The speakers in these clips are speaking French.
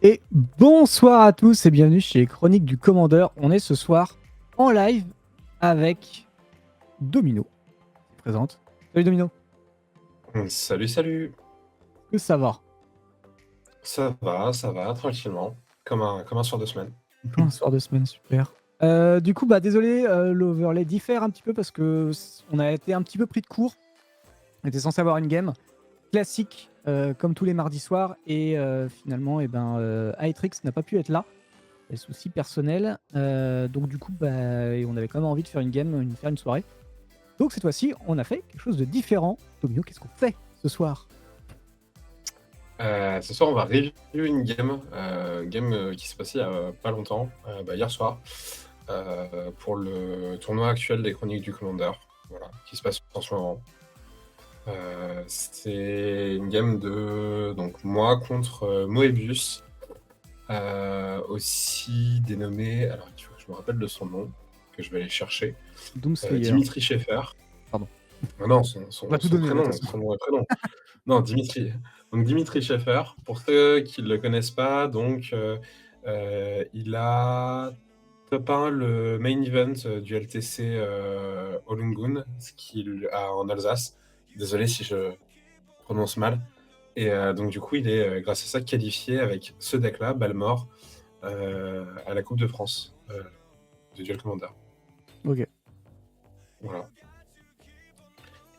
Et bonsoir à tous et bienvenue chez les Chroniques du Commandeur. On est ce soir en live avec Domino. Il se présente. Salut Domino, Salut, salut. que ça va? Ça va, tranquillement. Comme un soir de semaine. Un soir de semaine, super. Du coup, désolé, l'overlay diffère un petit peu parce que on a été un petit peu pris de court. On était censé avoir une game classique comme tous les mardis soirs et finalement, Aetrix n'a pas pu être là. Des soucis personnels. Donc du coup, on avait quand même envie de faire une game, faire une soirée. Donc cette fois-ci, on a fait quelque chose de différent. Domino, qu'est-ce qu'on fait ce soir? Ce soir, on va review une game qui s'est passée il y a pas longtemps, hier soir, pour le tournoi actuel des Chroniques du Commander, voilà, qui se passe en ce moment. C'est une game de donc moi contre Moebius, aussi dénommé, alors il faut que je me rappelle de son nom, que je vais aller chercher, Doomslayer. Dimitri Schaeffer. Pardon. Ah non, On va tout donner, prénom, de toute façon. son nom et prénom. Non, Dimitri. Donc Dimitri Schaeffer, pour ceux qui ne le connaissent pas, il a top 1 le main event du LTC Olungun, ce qu'il a en Alsace. Désolé si je prononce mal. Et donc du coup, il est grâce à ça qualifié avec ce deck-là, Balmor, à la Coupe de France de Duel Commander. Ok. Voilà.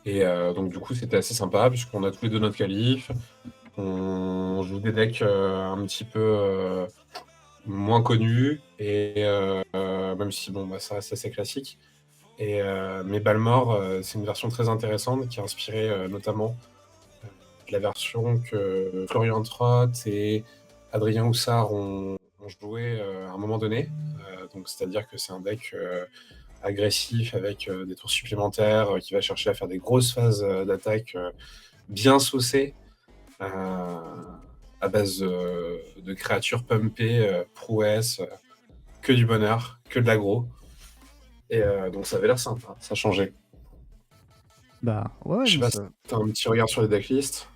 Et donc du coup, c'était assez sympa puisqu'on a tous les deux notre qualif. On joue des decks un petit peu moins connus, et même si ça reste assez classique. Mais Balmor, c'est une version très intéressante qui est inspirée notamment de la version que Florian Trott et Adrien Houssard ont joué à un moment donné. Donc c'est-à-dire que c'est un deck agressif avec des tours supplémentaires qui va chercher à faire des grosses phases d'attaque bien saucées, à base de créatures pumpées, prouesses, que du bonheur, que de l'aggro. Et donc ça avait l'air sympa, ça changeait. Ouais, Je sais non, pas si t'as un petit regard sur les decklists.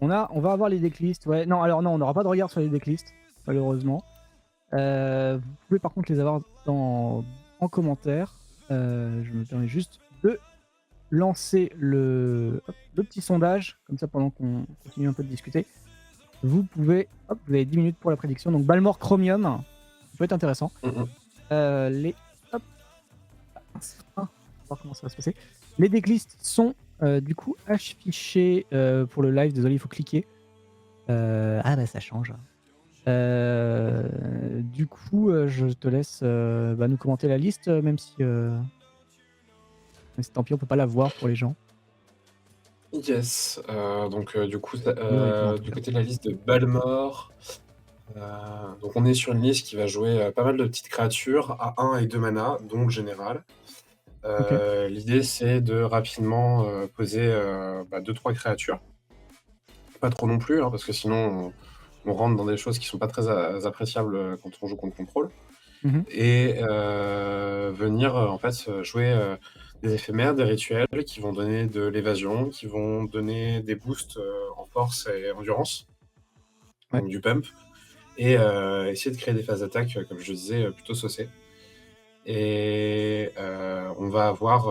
on va avoir les decklists. Ouais, non, alors non, on n'aura pas de regard sur les decklists, malheureusement. Vous pouvez par contre les avoir en commentaire. Je me permets juste de lancer le petit sondage, comme ça pendant qu'on continue un peu de discuter. Vous pouvez, vous avez 10 minutes pour la prédiction. Donc Balmor Chromium, ça peut être intéressant. Les hop, on va voir comment ça va se passer. Les decklists sont du coup affichés pour le live. Désolé, il faut cliquer. Ça change. Du coup, je te laisse nous commenter la liste, même si tant pis, on peut pas la voir pour les gens. Yes. Du coup, Théoriquement, en tout du cas. côté de la liste de Balmor, donc on est sur une liste qui va jouer pas mal de petites créatures à 1 et 2 mana, dont le général. Ok. L'idée, c'est de rapidement poser 2-3 créatures. Pas trop non plus, hein, parce que sinon, on rentre dans des choses qui sont pas très appréciables quand on joue contre contrôle. Mhm. Et venir en fait jouer des éphémères, des rituels qui vont donner de l'évasion, qui vont donner des boosts en force et endurance, Ouais. donc du pump, et essayer de créer des phases d'attaque, comme je le disais, plutôt saucées. Et on va avoir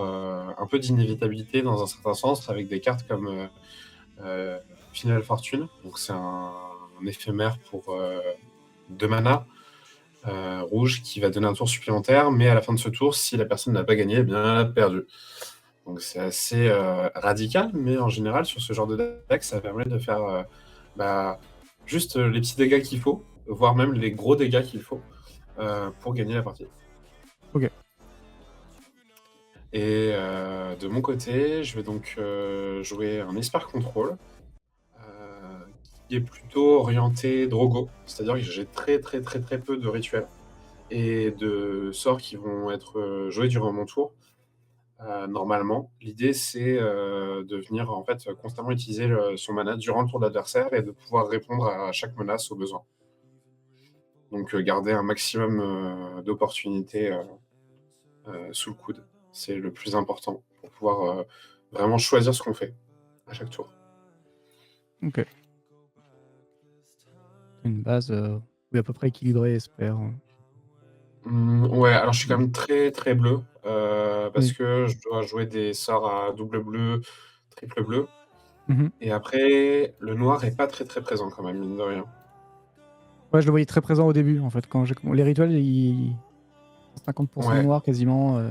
un peu d'inévitabilité dans un certain sens avec des cartes comme Final Fortune, donc c'est un éphémère pour 2 mana, rouge, qui va donner un tour supplémentaire, mais à la fin de ce tour, si la personne n'a pas gagné, eh bien, elle a perdu. Donc c'est assez radical, mais en général, sur ce genre de deck, ça permet de faire juste les petits dégâts qu'il faut, voire même les gros dégâts qu'il faut pour gagner la partie. Ok. Et de mon côté, je vais donc jouer un Esper Control, qui est plutôt orienté Drogo, c'est-à-dire que j'ai très très très très peu de rituels et de sorts qui vont être joués durant mon tour. Normalement, l'idée c'est de venir en fait constamment utiliser son mana durant le tour de l'adversaire et de pouvoir répondre à chaque menace au besoin. Donc garder un maximum d'opportunités sous le coude, c'est le plus important pour pouvoir vraiment choisir ce qu'on fait à chaque tour. Ok. Une base oui, à peu près équilibrée, j'espère. Ouais, alors je suis quand même très, très bleu, parce Oui. que je dois jouer des sorts à double bleu, triple bleu Mmh. et après le noir est pas très, très présent quand même, mine de rien. Ouais, je le voyais très présent au début, en fait, quand j'ai les rituels, ils 50 de Ouais, noir quasiment,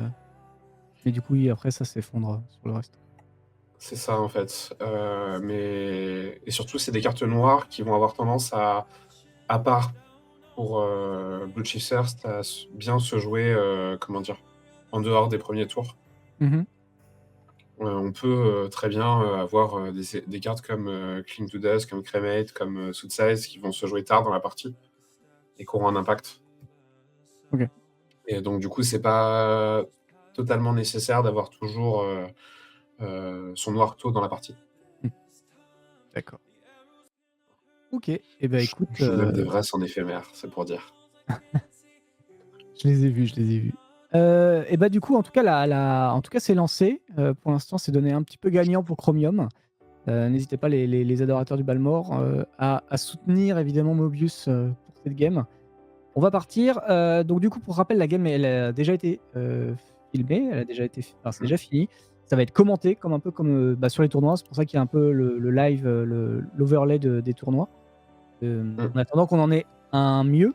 mais du coup, oui, après ça s'effondre, sur le reste. c'est ça en fait, mais et surtout c'est des cartes noires qui vont avoir tendance à part pour, Blue Chasers, à bien se jouer, comment dire? En dehors des premiers tours. Mmh. On peut, très bien, avoir, des cartes comme, Cling to Dust, comme Cremate, comme, Soothsayes qui vont se jouer tard dans la partie et qui auront un impact OK. et donc du coup, c'est pas totalement nécessaire d'avoir toujours, son noir tôt dans la partie. Mmh. D'accord. OK et bah, Je écoute, joue même des vrais en éphémère, c'est pour dire. je les ai vus, je les ai vus. Et bah, du coup, en tout cas, en tout cas, c'est lancé. Pour l'instant, c'est donné un petit peu gagnant pour Chromium. N'hésitez pas les adorateurs du Balmore, à soutenir évidemment Mobius, pour cette game. On va partir, donc du coup, pour rappel, la game, elle a déjà été, filmée, elle a déjà été enfin, c'est Mmh. déjà fini. Ça va être commenté comme un peu comme, bah, sur les tournois. C'est pour ça qu'il y a un peu le live, l'overlay des tournois. Mmh. En attendant qu'on en ait un mieux,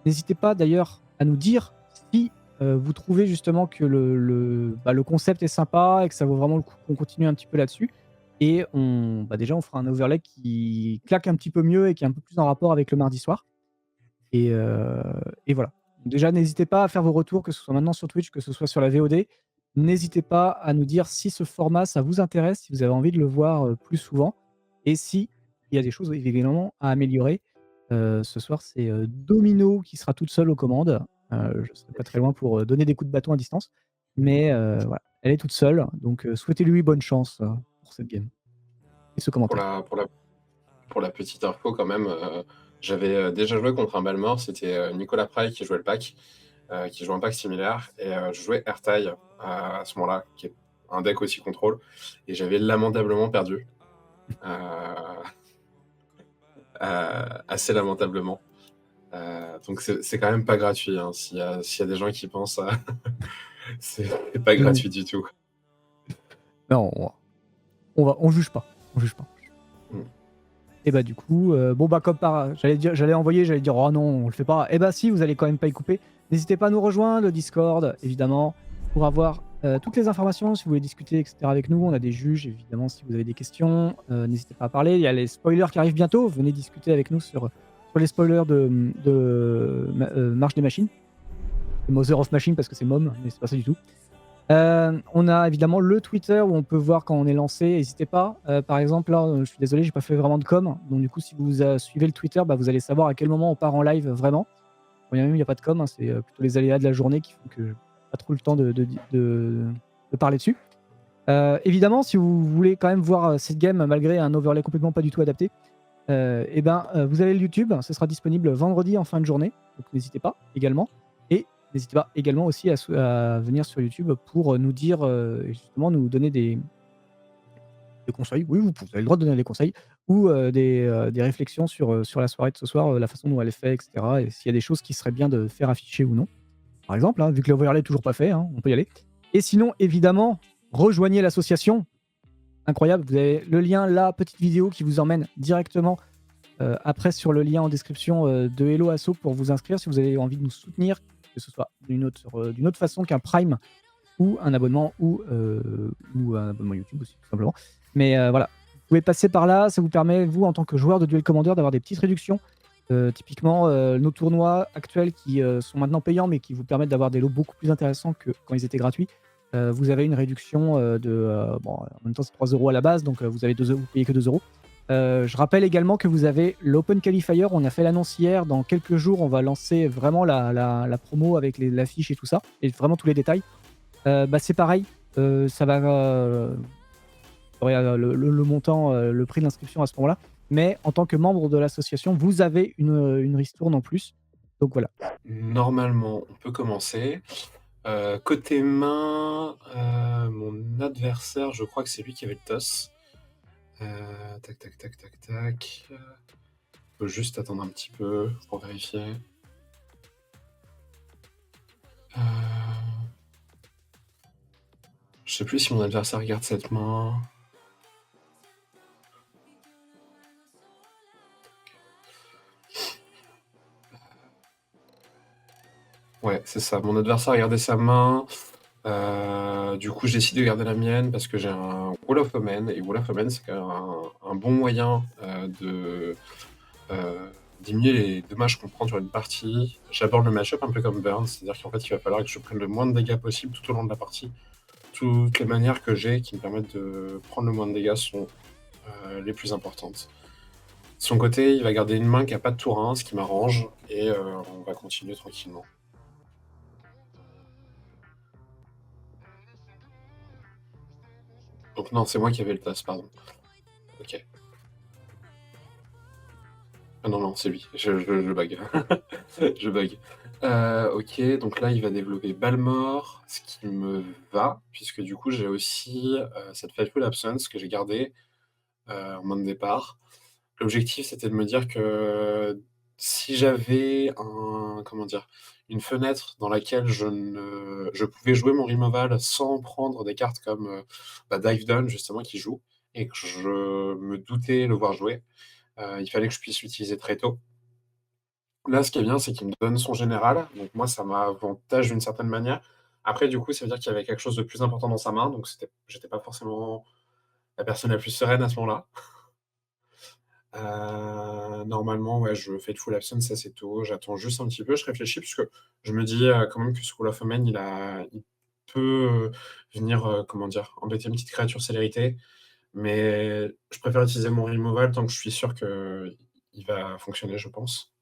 n'hésitez pas d'ailleurs à nous dire si, vous trouvez justement que le concept est sympa et que ça vaut vraiment le coup qu'on continue un petit peu là-dessus et déjà, on fera un overlay qui claque un petit peu mieux et qui est un peu plus en rapport avec le mardi soir et heu et voilà. Déjà, n'hésitez pas à faire vos retours, que ce soit maintenant sur Twitch, que ce soit sur la VOD. N'hésitez pas à nous dire si ce format, ça vous intéresse, si vous avez envie de le voir, plus souvent et si il y a des choses évidemment à améliorer. Ce soir, c'est, Domino qui sera toute seule aux commandes. Je serai pas très loin pour, donner des coups de bâton à distance, mais voilà, elle est toute seule, donc souhaitez-lui bonne chance, pour cette game et ce Pour commentaire. la pour la pour la petite info quand même, j'avais, déjà joué contre un Balmort, c'était, Nicolas Pry qui jouait le pack, qui jouait un pack similaire et je jouais Airtile à ce moment-là, qui est un deck aussi contrôle et j'avais lamentablement perdu, heu, assez lamentablement. Donc c'est quand même pas gratuit, hein, s'il y a des gens qui pensent à c'est pas Oui, oui. gratuit du tout. Non, on juge pas, on juge pas. Mmh. Et bah, du coup, bon, bah, comme par j'allais dire: «Oh non, on le fait pas». Et bah, si, vous allez quand même pas y couper. N'hésitez pas à nous rejoindre, le Discord, évidemment, pour avoir, toutes les informations, si vous voulez discuter et cetera avec nous. On a des juges, évidemment, si vous avez des questions, n'hésitez pas à parler. Il y a les spoilers qui arrivent bientôt. Venez discuter avec nous sur les spoilers Marche des Machines. Mother of Machine parce que c'est Mom, mais c'est pas ça du tout. On a évidemment le Twitter où on peut voir quand on est lancé. N'hésitez pas. Par exemple, là, je suis désolé, j'ai pas fait vraiment de com. Donc du coup, si vous suivez le Twitter, bah, vous allez savoir à quel moment on part en live vraiment. Quand bien même il n'y a pas de com, hein, c'est plutôt les aléas de la journée qui font que j'ai pas trop le temps de parler dessus. Évidemment, si vous voulez quand même voir cette game malgré un overlay complètement pas du tout adapté, vous avez le YouTube. Ce sera disponible vendredi en fin de journée. Donc n'hésitez pas également. Et n'hésitez pas également aussi à venir sur YouTube pour nous dire, et justement nous donner des conseils. Oui, vous avez le droit de donner des conseils ou des réflexions sur la soirée de ce soir, la façon dont elle est faite, et cetera et s'il y a des choses qui seraient bien de faire afficher ou non. Par exemple, hein, vu que l'overlay est toujours pas fait, hein, on peut y aller. Et sinon, évidemment, rejoignez l'association. Incroyable, vous avez le lien, la petite vidéo qui vous emmène directement après sur le lien en description, de Hello Asso pour vous inscrire si vous avez envie de nous soutenir, que ce soit d'une autre façon qu'un Prime ou un abonnement ou un abonnement YouTube aussi tout simplement. Mais voilà, vous pouvez passer par là, ça vous permet, vous, en tant que joueur de Duel Commander, d'avoir des petites réductions. Typiquement, nos tournois actuels qui, sont maintenant payants, mais qui vous permettent d'avoir des lots beaucoup plus intéressants que quand ils étaient gratuits. Vous avez une réduction, bon, en même temps, c'est 3 € à la base, donc vous avez vous payez que 2 €. Je rappelle également que vous avez l'Open Qualifier. On a fait l'annonce hier. Dans quelques jours, on va lancer vraiment la promo avec l'affiche et tout ça, et vraiment tous les détails. C'est pareil, ça va, vous aurez, le montant, le prix de l'inscription à ce moment-là. Mais en tant que membre de l'association, vous avez une ristourne en plus. Donc voilà. Normalement, on peut commencer. Côté main, mon adversaire, je crois que c'est lui qui avait le toss. Tac, tac, tac, tac, tac. Faut juste attendre un petit peu pour vérifier. Je sais plus si mon adversaire garde cette main. Ouais, c'est ça. Mon adversaire a gardé sa main. Du coup, j'ai décidé de garder la mienne parce que j'ai un Wall of Omen. Et Wall of Omen, c'est un bon moyen de diminuer les dommages qu'on prend sur une partie. J'aborde le match-up un peu comme Burn, c'est-à-dire qu'en fait, il va falloir que je prenne le moins de dégâts possible tout au long de la partie. Toutes les manières que j'ai qui me permettent de prendre le moins de dégâts sont les plus importantes. De son côté, il va garder une main qui n'a pas de tour 1, ce qui m'arrange, et on va continuer tranquillement. Donc non, c'est moi qui avais le tasse, pardon. Ok. Ah non, non, c'est lui. Je bug. Je bug. Ok, donc là, il va développer Balmor, ce qui me va, puisque du coup, j'ai aussi cette Fateful Absence que j'ai gardée en main de départ. L'objectif, c'était de me dire que si j'avais comment dire, une fenêtre dans laquelle je pouvais jouer mon removal sans prendre des cartes comme Dive Down, justement, qui joue, et que je me doutais le voir jouer, il fallait que je puisse l'utiliser très tôt. Là, ce qui est bien, c'est qu'il me donne son général, donc moi, ça m'avantage d'une certaine manière. Après, du coup, ça veut dire qu'il y avait quelque chose de plus important dans sa main, donc j'étais pas forcément la personne la plus sereine à ce moment-là. Normalement, ouais, je fais de full absence assez tôt. J'attends juste un petit peu, je réfléchis, puisque je me dis quand même que School of Omen, il peut venir, comment dire, embêter une petite créature célérité. Mais je préfère utiliser mon removal tant que je suis sûr qu'il va fonctionner, je pense.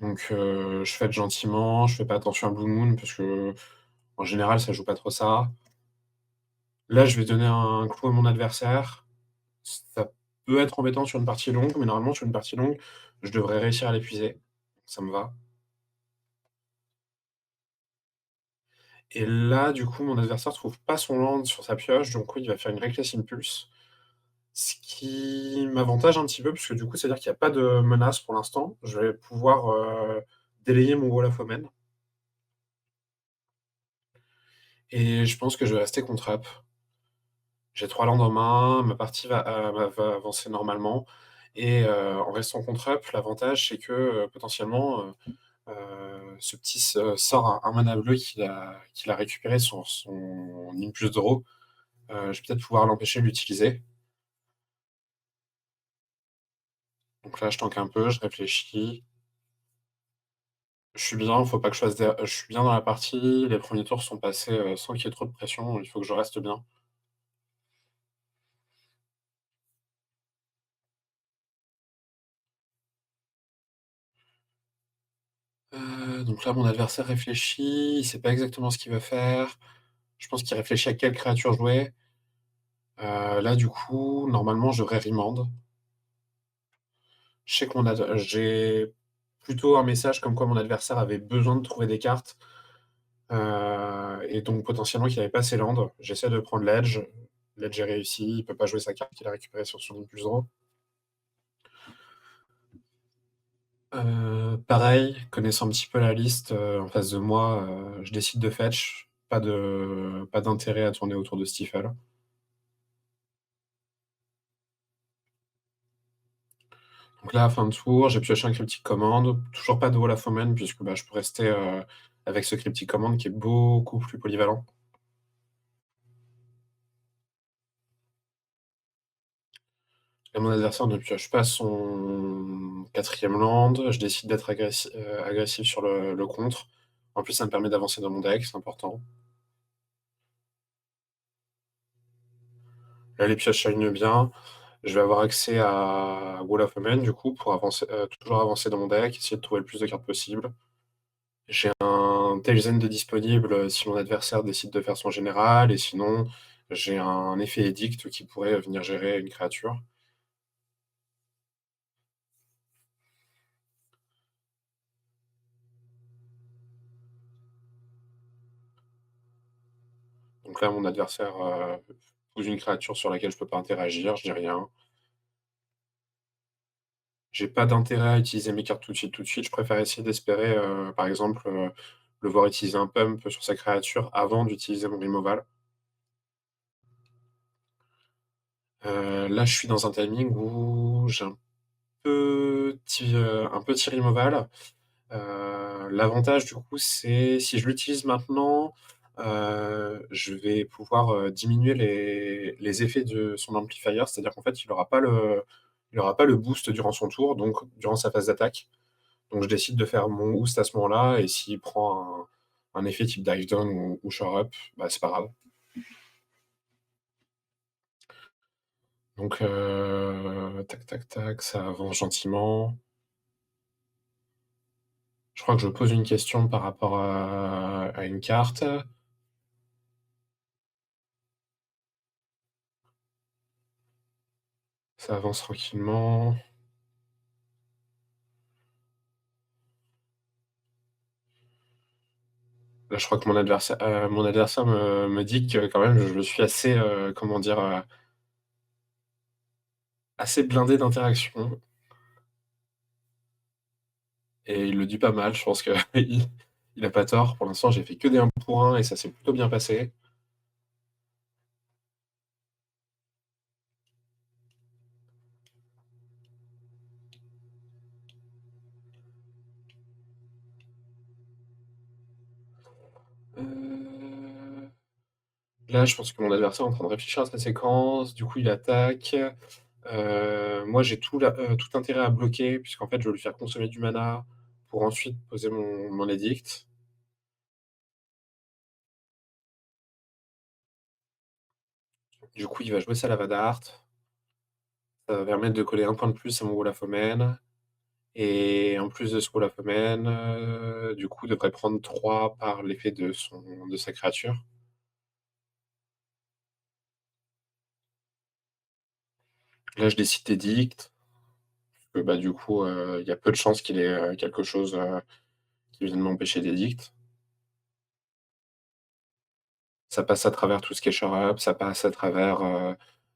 Donc je fais gentiment, je fais pas attention à Blue Moon, parce que en général, ça joue pas trop ça. Là, je vais donner un coup à mon adversaire. Ça peut être embêtant sur une partie longue, mais normalement, sur une partie longue, je devrais réussir à l'épuiser. Ça me va. Et là, du coup, mon adversaire trouve pas son land sur sa pioche, donc oui, il va faire une Reckless Impulse. Ce qui m'avantage un petit peu, puisque du coup, c'est-à-dire qu'il n'y a pas de menace pour l'instant. Je vais pouvoir délayer mon Wall of Omen. Et je pense que je vais rester contre up. J'ai 3 landes en main, ma partie va avancer normalement. Et en restant contre up, l'avantage, c'est que potentiellement, ce petit sort un mana bleu qu'il a récupéré sur son Impulse Draw, je vais peut-être pouvoir l'empêcher de l'utiliser. Donc là, je tank un peu, je réfléchis. Je suis bien, faut pas que je fasse je suis bien dans la partie. Les premiers tours sont passés sans qu'il y ait trop de pression. Il faut que je reste bien. Donc là, mon adversaire réfléchit. Il sait pas exactement ce qu'il veut faire. Je pense qu'il réfléchit à quelle créature jouer. Là, du coup, normalement, je devrais remand. Je sais que j'ai plutôt un message comme quoi mon adversaire avait besoin de trouver des cartes. Et donc potentiellement qu'il n'avait pas ses landes. J'essaie de prendre l'edge. L'edge est réussi. Il peut pas jouer sa carte qu'il a récupérée sur son Impulse Draw. Pareil, connaissant un petit peu la liste en face de moi, je décide de fetch. Pas d'intérêt à tourner autour de Stifle. Donc là, fin de tour, j'ai pioché un cryptic commande. Toujours pas de Wall of Omen, puisque je peux rester avec ce cryptic commande qui est beaucoup plus polyvalent. Et mon adversaire ne pioche pas son quatrième land. Je décide d'être agressif sur le contre. En plus, ça me permet d'avancer dans mon deck, c'est important. Là, les pioches s'alignent bien. Je vais avoir accès à Wall of Omen, du coup, pour toujours avancer dans mon deck, essayer de trouver le plus de cartes possible. J'ai un Tails End de disponible si mon adversaire décide de faire son général, et sinon, j'ai un effet édict qui pourrait venir gérer une créature. Donc là, mon adversaire pose une créature sur laquelle je peux pas interagir, je dis rien. J'ai pas d'intérêt à utiliser mes cartes tout de suite, tout de suite. Je préfère essayer d'espérer, par exemple, le voir utiliser un pump sur sa créature avant d'utiliser mon removal. Là, je suis dans un timing où j'ai un petit removal. L'avantage du coup, c'est si je l'utilise maintenant, je vais pouvoir, diminuer les effets de son amplifier. C'est-à-dire qu'en fait, il aura pas le boost durant son tour, donc durant sa phase d'attaque. Donc je décide de faire mon boost à ce moment-là, et s'il prend un effet type dive down ou shore up, bah, c'est pas grave. Donc tac, tac, tac, ça avance gentiment. Je crois que je pose une question par rapport à une carte. Ça avance tranquillement. Là, je crois que mon adversaire me dit que quand même je suis assez, comment dire, assez blindé d'interactions. Et il le dit pas mal. Je pense que il a pas tort. Pour l'instant, j'ai fait que des 1 pour 1 et ça s'est plutôt bien passé. Là, je pense que mon adversaire est en train de réfléchir à sa séquence. Du coup, il attaque. Moi, j'ai tout intérêt à bloquer, puisqu'en fait, je veux lui faire consommer du mana pour ensuite poser mon édict. Du coup, il va jouer sa Lava Dart. Ça va permettre de coller un point de plus à mon Wolafomène. Et en plus de ce Wolafomène, du coup, devrait prendre 3 par l'effet de sa créature. Là, je décide d'édict. Bah, du coup, il y a peu de chances qu'il ait quelque chose qui vienne m'empêcher d'édict. Ça passe à travers tout ce qui est shore up, ça passe à travers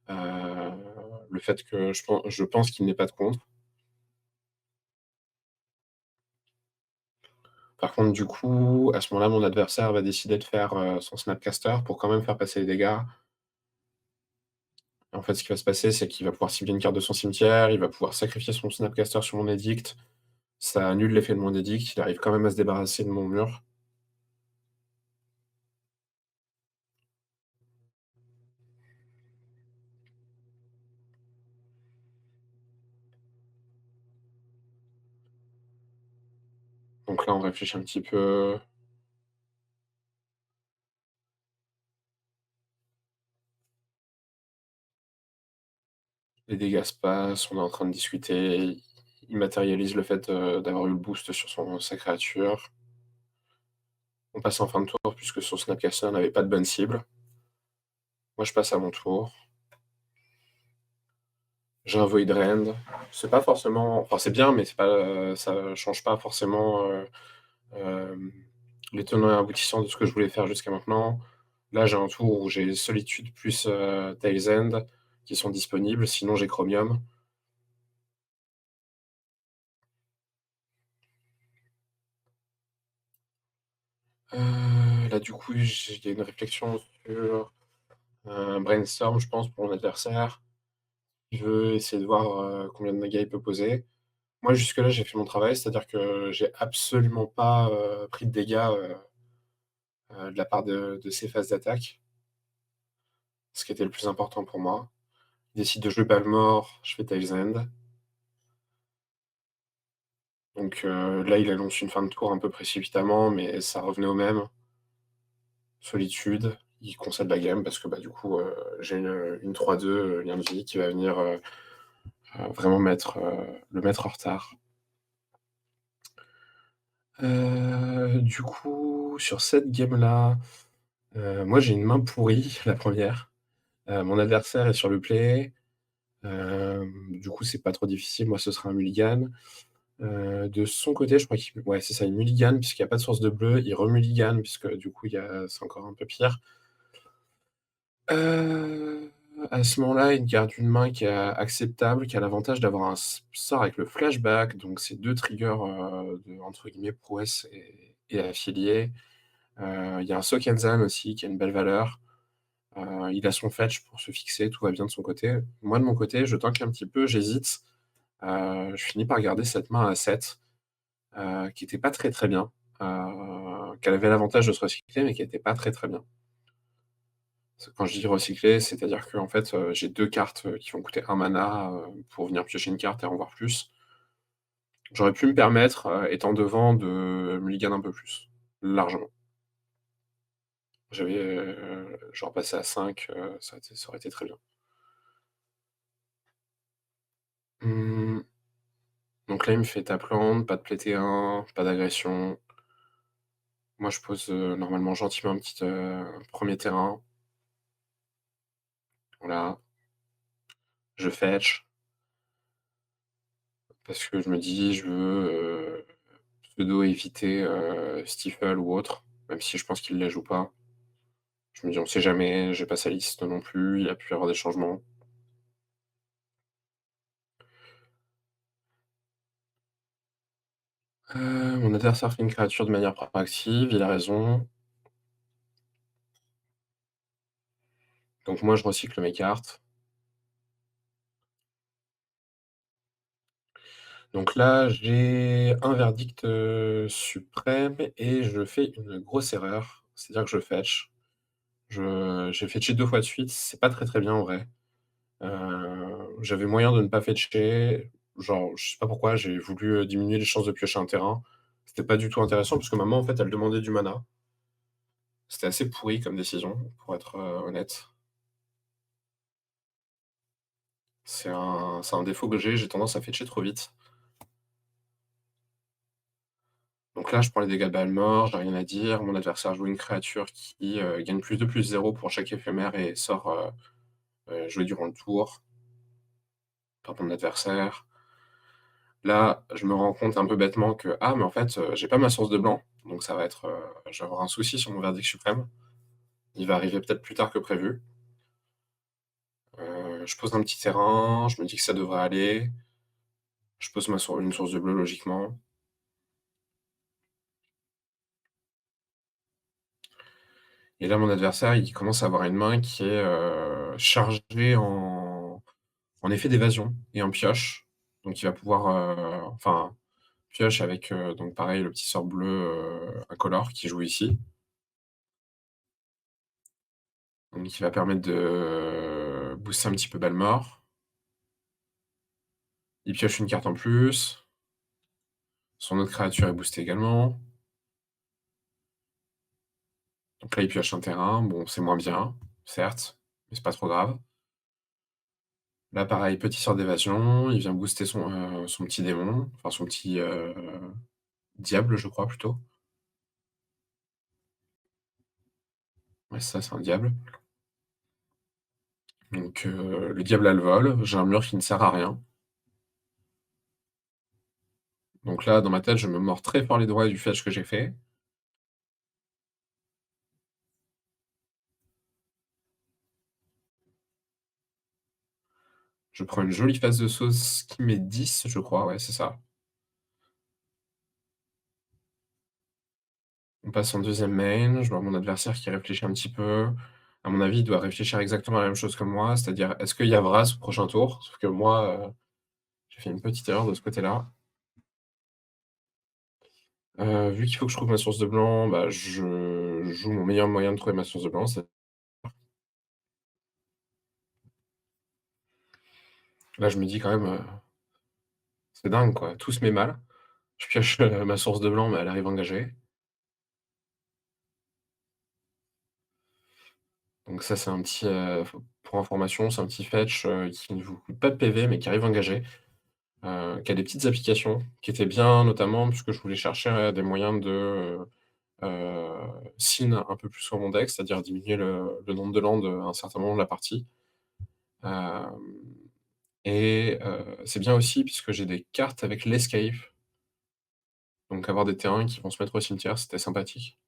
le fait que je pense qu'il n'ait pas de contre. Par contre, du coup, à ce moment-là, mon adversaire va décider de faire son Snapcaster pour quand même faire passer les dégâts. Et en fait, ce qui va se passer, c'est qu'il va pouvoir cibler une carte de son cimetière, il va pouvoir sacrifier son Snapcaster sur mon édict. Ça annule l'effet de mon édict, il arrive quand même à se débarrasser de mon mur. Donc là, on réfléchit un petit peu. Les dégâts se passent, on est en train de discuter. Il matérialise le fait d'avoir eu le boost sur sa créature. On passe en fin de tour puisque son Snapcaster n'avait pas de bonne cible. Moi, je passe à mon tour. J'ai un Void Rend. C'est pas forcément. Enfin, c'est bien, mais ça change pas forcément euh, les tenants et aboutissants de ce que je voulais faire jusqu'à maintenant. Là, j'ai un tour où j'ai Solitude plus Tails End qui sont disponibles. Sinon, j'ai Chromium. Là, du coup, il y a une réflexion sur Brainstorm, je pense, pour mon adversaire. Je veux essayer de voir combien de dégâts il peut poser. Moi, jusque-là, j'ai fait mon travail, c'est-à-dire que j'ai absolument pas pris de dégâts de la part de ces phases d'attaque, ce qui était le plus important pour moi. Il décide de jouer Balmor, je fais Tails End. Donc là, il annonce une fin de tour un peu précipitamment, mais ça revenait au même. Solitude, il concède la game parce que bah, du coup, j'ai une 3-2 lien de vie qui va venir vraiment le mettre en retard. Du coup, sur cette game-là, moi j'ai une main pourrie, la première. Mon adversaire est sur le play. Du coup, c'est pas trop difficile. Moi, ce sera un mulligan. De son côté, je crois qu'il ouais, c'est ça, il mulligan, puisqu'il n'y a pas de source de bleu. Il remulligan, puisque du coup, c'est encore un peu pire. À ce moment-là, il garde une main qui est acceptable, qui a l'avantage d'avoir un sort avec le flashback, donc c'est 2 triggers, de entre guillemets «prouesse» et affiliés. Il y a un Sokenzan aussi qui a une belle valeur. Il a son fetch pour se fixer, tout va bien de son côté. Moi, de mon côté, je tank un petit peu, j'hésite. Je finis par garder cette main à 7, qui était pas très, très bien, qu'elle avait l'avantage de se recycler, mais qui était pas très, très bien. Quand je dis recycler, c'est-à-dire qu'en fait, j'ai 2 cartes, qui vont coûter 1 mana, pour venir piocher une carte et en voir plus. J'aurais pu me permettre, étant devant, de mulligan un peu plus, largement. Genre passé à 5, ça aurait été très bien. Mmh, donc là, il me fait ta plante, pas de play T1, pas d'agression. Moi, je pose, normalement gentiment un petit, 1er terrain. Voilà, je fetch parce que je me dis: «Je veux, pseudo éviter, Stifle ou autre», même si je pense qu'il la joue pas. Je me dis: «On sait jamais», j'ai pas sa liste non plus, il a pu y avoir des changements. Mon adversaire fait une créature de manière proactive, il a raison. Donc moi, je recycle mes cartes. Donc là, j'ai un verdict, suprême et je fais une grosse erreur. C'est-à-dire que je fetch. J'ai fetché 2 fois de suite, c'est pas très, très bien en vrai. J'avais moyen de ne pas fetcher. Genre, je sais pas pourquoi, j'ai voulu, diminuer les chances de piocher un terrain. C'était pas du tout intéressant parce que ma main, en fait, elle demandait du mana. C'était assez pourri comme décision, pour être, honnête. C'est un défaut que j'ai tendance à fetcher trop vite. Donc là, je prends les dégâts de balle mort, j'ai rien à dire. Mon adversaire joue une créature qui, gagne +2, +0 pour chaque éphémère et sort, joué durant le tour par mon adversaire. Là, je me rends compte un peu bêtement que: «Ah mais en fait, j'ai pas ma source de blanc», donc ça va être, je vais avoir un souci sur mon verdict suprême. Il va arriver peut-être plus tard que prévu. Je pose un petit terrain, je me dis que ça devrait aller. Je pose une source de bleu logiquement. Et là, mon adversaire, il commence à avoir une main qui est, chargée en effet d'évasion et en pioche. Donc il va pouvoir, enfin, pioche avec, donc pareil, le petit sort bleu, incolore qui joue ici. Donc qui va permettre de booster un petit peu Balmort. Il pioche une carte en plus. Son autre créature est boostée également. Donc là, il pioche un terrain. Bon, c'est moins bien, certes, mais c'est pas trop grave. Là, pareil, petit sort d'évasion. Il vient booster son petit démon, enfin son petit, diable, je crois plutôt. Ouais, c'est un diable. Donc le diable a le vol. J'ai un mur qui ne sert à rien. Donc là, dans ma tête, je me mords très fort les doigts du fetch que j'ai fait. Je prends une jolie phase de sauce qui met 10, je crois, ouais, c'est ça. On passe en deuxième main, je vois mon adversaire qui réfléchit un petit peu. À mon avis, il doit réfléchir exactement la même chose que moi, c'est-à-dire: «Est-ce qu'il y a Vraz au prochain tour?» Sauf que moi, j'ai fait une petite erreur de ce côté-là. Vu qu'il faut que je trouve ma source de blanc, bah, je joue mon meilleur moyen de trouver ma source de blanc, c'est là, je me dis quand même, c'est dingue quoi, tout se met mal. Je pioche, ma source de blanc, mais elle arrive engagée. Donc ça, c'est un petit, pour information, c'est un petit fetch, qui ne vous coûte pas de PV, mais qui arrive engagé, qui a des petites applications, qui étaient bien notamment puisque je voulais chercher, des moyens de, sin un peu plus sur mon deck, c'est-à-dire diminuer le nombre de landes, à un certain moment de la partie. Hem et c'est bien aussi puisque j'ai des cartes avec l'escape, donc avoir des terrains qui vont se mettre au cimetière, c'était sympathique.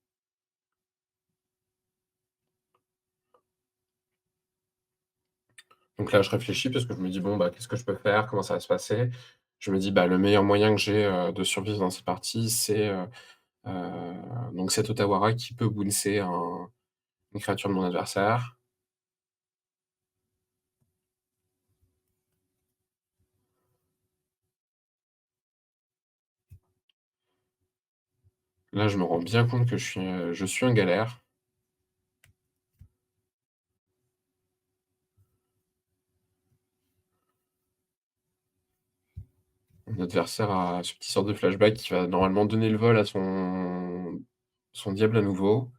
Donc là, je réfléchis parce que je me dis: «Bon, bah, qu'est-ce que je peux faire? Comment ça va se passer?» Je me dis: «Bah, le meilleur moyen que j'ai, de survivre dans cette partie, c'est, donc cet Otawara qui peut bouncer une créature de mon adversaire». Là, je me rends bien compte que je suis en galère. Mon adversaire a ce petit sort de flashback qui va normalement donner le vol à son diable à nouveau,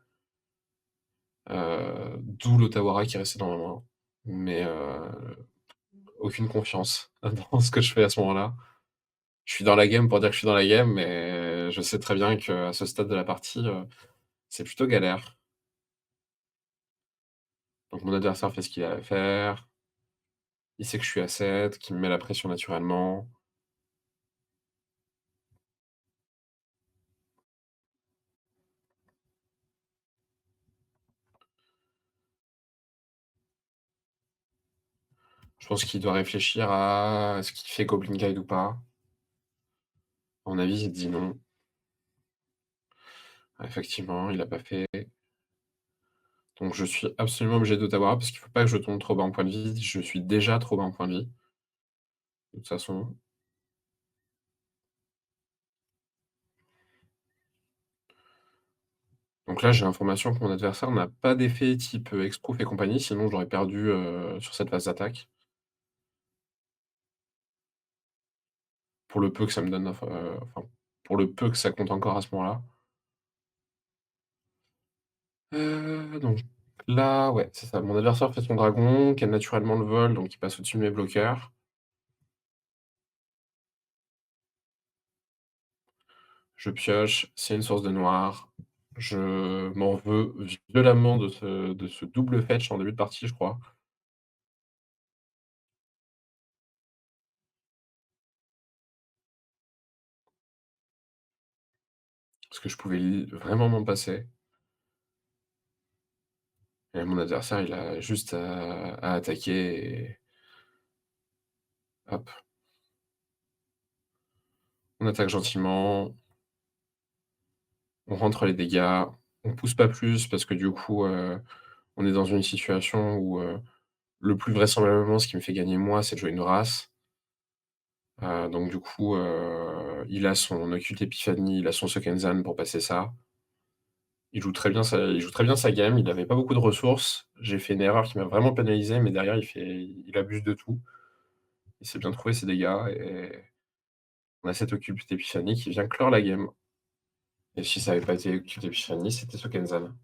d'où l'Otawara qui est resté dans ma main. Mais, aucune confiance dans ce que je fais à ce moment-là. Je suis dans la game pour dire que je suis dans la game, mais je sais très bien qu'à ce stade de la partie, c'est plutôt galère. Donc mon adversaire fait ce qu'il a à faire. Il sait que je suis à 7, qu'il me met la pression naturellement. Je pense qu'il doit réfléchir à ce qu'il fait Goblin Guide ou pas. À mon avis, il dit non. Effectivement, il a pas fait. Donc je suis absolument obligé d'Ottawa parce qu'il faut pas que je tombe trop bas en point de vie. Je suis déjà trop bas en point de vie, de toute façon. Donc là, j'ai l'information que mon adversaire n'a pas d'effet type, Hexproof et compagnie, sinon j'aurais perdu, sur cette phase d'attaque. Pour le peu que ça me donne enfin, pour le peu que ça compte encore à ce moment-là. Donc là, ouais, c'est ça. Mon adversaire fait son dragon, qui a naturellement le vol, donc il passe au-dessus de mes bloqueurs. Je pioche, c'est une source de noir. Je m'en veux violemment de ce double fetch en début de partie, je crois. Parce que je pouvais vraiment m'en passer. Et mon adversaire, il a juste à attaquer et hop, on attaque gentiment, on rentre les dégâts, on pousse pas plus parce que du coup, on est dans une situation où, le plus vraisemblablement, ce qui me fait gagner moi, c'est de jouer une race. Donc du coup, il a son Occulte Épiphanie, il a son Sokenzan pour passer ça. Il joue très bien sa game, il avait pas beaucoup de ressources. J'ai fait une erreur qui m'a vraiment pénalisé, mais derrière il abuse de tout. Il sait bien trouver ses dégâts et on a cette Occulte Épiphanie qui vient clore la game. Et si ça avait pas été Occulte Épiphanie, c'était Sokenzan.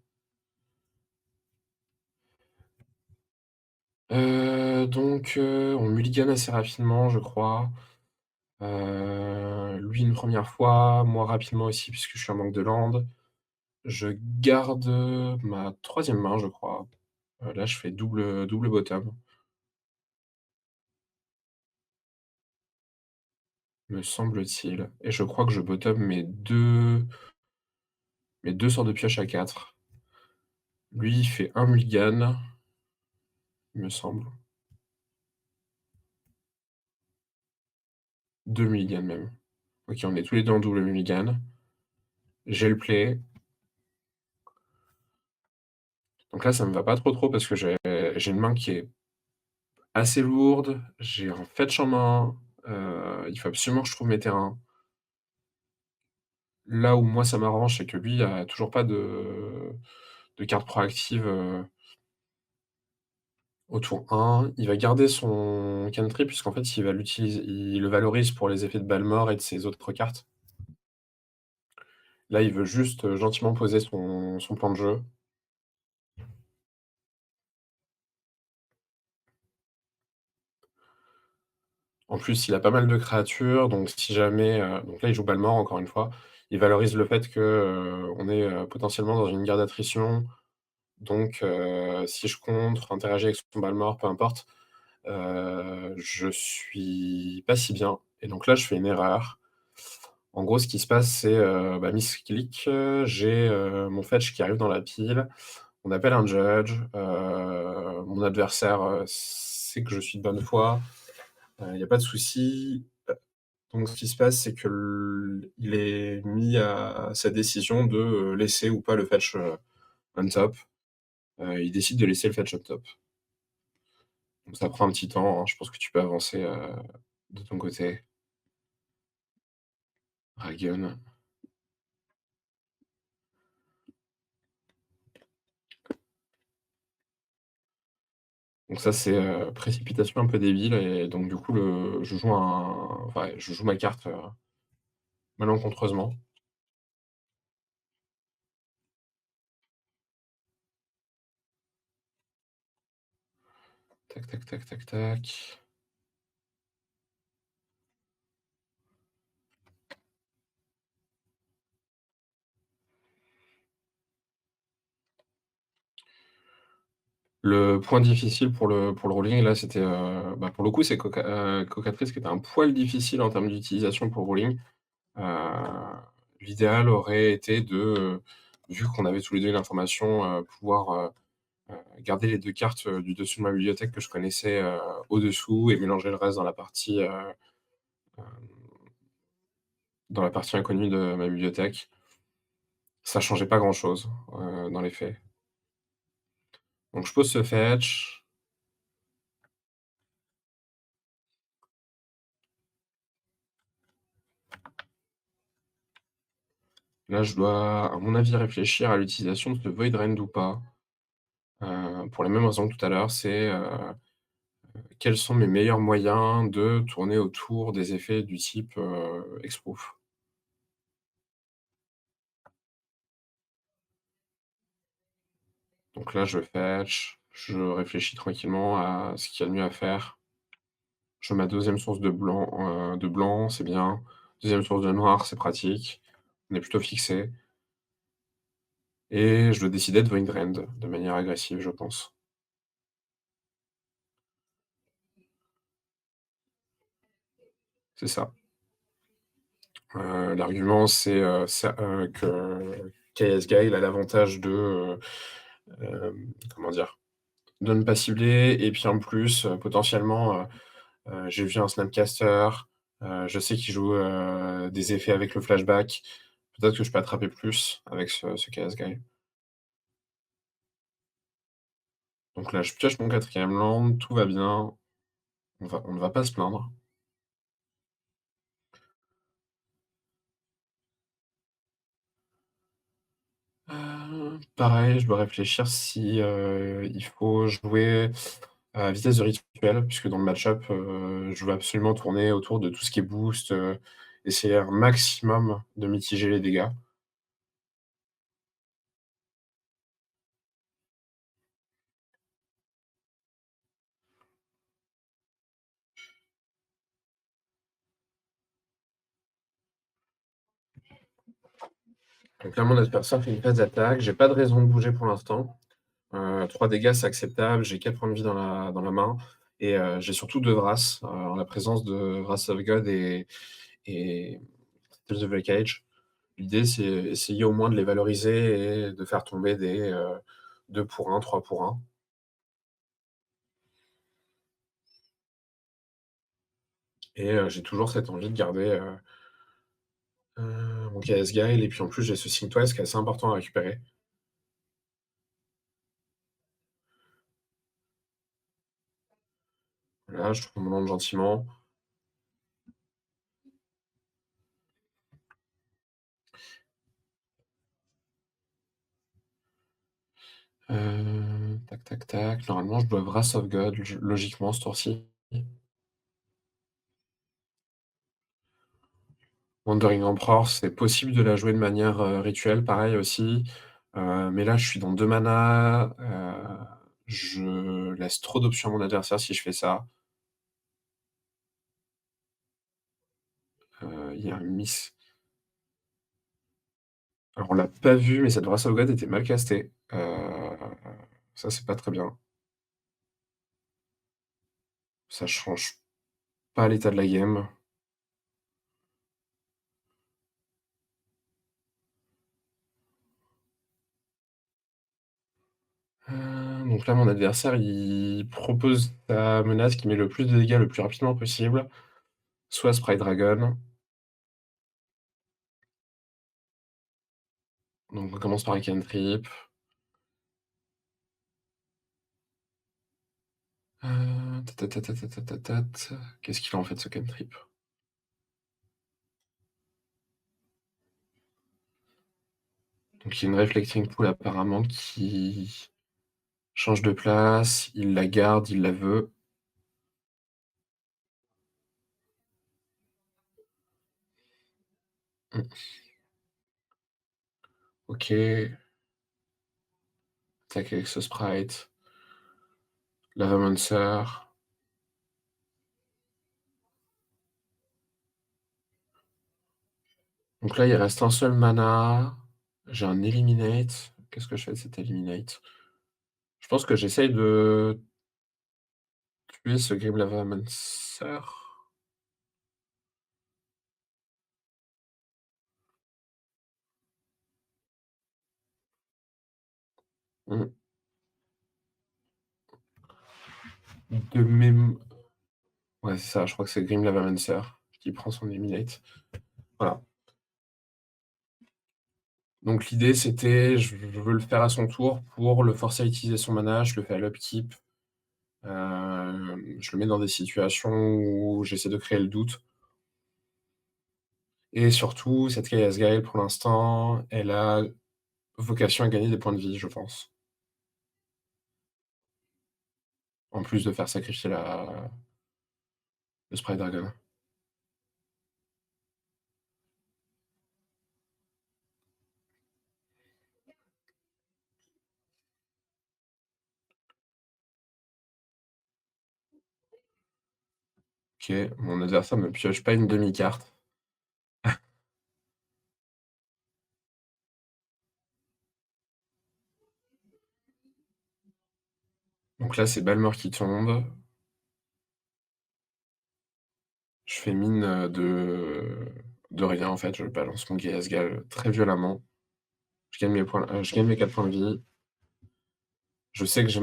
On mulligan assez rapidement, je crois. Lui une première fois, moi rapidement aussi puisque je suis en manque de land. Je garde, ma troisième main, je crois. Là, je fais double bottom, me semble-t-il et je crois que je bottom mes deux sorts de pioche à 4. Lui, il fait un mulligan, il me semble. 2 mulligans même. OK, on est tous les 2 en double mulligan. J'ai le play. Donc là, ça me va pas trop parce que j'ai une main qui est assez lourde, j'ai un fetch en main, il faut absolument que je trouve mes terrains. Là où moi ça m'arrange, c'est que lui a toujours pas de carte proactive, au tour 1. Il va garder son cantrip puisqu'en fait il le valorise pour les effets de Balmor et de ses autres cartes. Là, il veut juste, gentiment poser son plan de jeu. En plus, il a pas mal de créatures, donc si jamais, donc là, il joue Balmor encore une fois. Il valorise le fait que, on est, potentiellement dans une guerre d'attrition. Donc, si je contre, interagis avec son Balmor, peu importe, je suis pas si bien. Et donc là, je fais une erreur. En gros, ce qui se passe, c'est, misclick, j'ai, mon fetch qui arrive dans la pile. On appelle un judge. Mon adversaire, sait que je suis de bonne foi, il y a pas de souci. Donc ce qui se passe, c'est que il est mis à sa décision de, laisser ou pas le fetch, on top. Il décide de laisser le fetch on top. Donc ça prend un petit temps, hein. Je pense que tu peux avancer, de ton côté. Dragon. Donc ça, c'est, précipitation un peu débile et donc du coup, je joue je joue ma carte, malencontreusement. Tac, tac, tac, tac, tac. Le point difficile pour le rolling là, c'était, pour le coup, c'est Cocatrice qui était un poil difficile en termes d'utilisation pour le rolling. Heu, L'idéal aurait été de, vu qu'on avait tous les 2 une information, pouvoir, garder les 2 cartes, du dessus de ma bibliothèque que je connaissais, au-dessous et mélanger le reste dans la partie inconnue de ma bibliothèque. Ça changeait pas grand-chose, dans les faits. Donc je pose ce fetch. Là, je dois, à mon avis, réfléchir à l'utilisation de ce Void Rend ou pas. Pour les mêmes raisons que tout à l'heure, c'est, quels sont mes meilleurs moyens de tourner autour des effets du type, Hexproof? Donc là, je fetch, je réfléchis tranquillement à ce qu'il y a de mieux à faire. Je mets ma 2e source de blanc, c'est bien. 2e source de noir, c'est pratique. On est plutôt fixé et je dois décider de Void Rend de manière agressive, je pense. C'est ça. L'argument, c'est, que KS il a l'avantage de, comment dire? De ne pas cibler et puis en plus, potentiellement, j'ai vu un Snapcaster, je sais qu'il joue, des effets avec le flashback. Peut-être que je peux attraper plus avec ce KS Guy. Donc là, je pioche mon 4e land, tout va bien, on ne va pas se plaindre. Pareil, je dois réfléchir si, il faut jouer à vitesse de rituel, puisque dans le match-up, je veux absolument tourner autour de tout ce qui est boost, essayer un maximum de mitiger les dégâts. Donc là, mon adversaire fait une phase d'attaque, j'ai pas de raison de bouger pour l'instant. 3 dégâts, c'est acceptable, j'ai 4 points de vie dans la main et j'ai surtout 2 Wrath, en la présence de Wrath of God et Tales of the Cage. L'idée, c'est essayer au moins de les valoriser et de faire tomber des, 2 pour 1, 3 pour 1. Et j'ai toujours cette envie de garder, mon KS Guile et puis en plus, j'ai ce Synctwise qui est assez important à récupérer. Voilà, je trouve mon land gentiment. Tac, tac, tac. Normalement, je dois Wrath of God logiquement ce tour-ci. Wandering Emperor, c'est possible de la jouer de manière, rituelle, pareil aussi. Mais là, je suis dans 2 manas, je laisse trop d'options à mon adversaire si je fais ça. Il y a un miss. Alors on l'a pas vu, mais cette Wrath of God était mal castée. Ça, c'est pas très bien. Ça change pas l'état de la game. Donc là, mon adversaire, il propose sa menace qui met le plus de dégâts le plus rapidement possible, soit Sprite Dragon. Donc on commence par un cantrip. Tatatatatatatat. Qu'est-ce qu'il a en fait ce cantrip? Donc il y a une Reflecting Pool apparemment qui change de place, il la garde, il la veut. Mmh. OK. Attaque avec ce sprite. Lavamancer. Donc là, il reste un seul mana. J'ai un Eliminate. Qu'est-ce que je fais de cet Eliminate? Je pense que j'essaye de tuer ce Grim Lavamancer. Mmh. De mém Ouais, c'est ça, je crois que c'est Grim Lavamancer qui prend son Eliminate. Voilà. Donc l'idée, c'était, je veux le faire à son tour pour le forcer à utiliser son mana, je le fais à l'upkeep. Je le mets dans des situations où j'essaie de créer le doute. Et surtout, cette Kaias Gale, pour l'instant, elle a vocation à gagner des points de vie, je pense. En plus de faire sacrifier le Sprite Dragon. Ok, mon adversaire me pioche pas une demi-carte. Donc là, c'est Balmor qui tombe. Je fais mine de rien, en fait. Je balance mon Kaias Gale très violemment. Je gagne mes points, je gagne mes 4 points de vie. Je sais que j'ai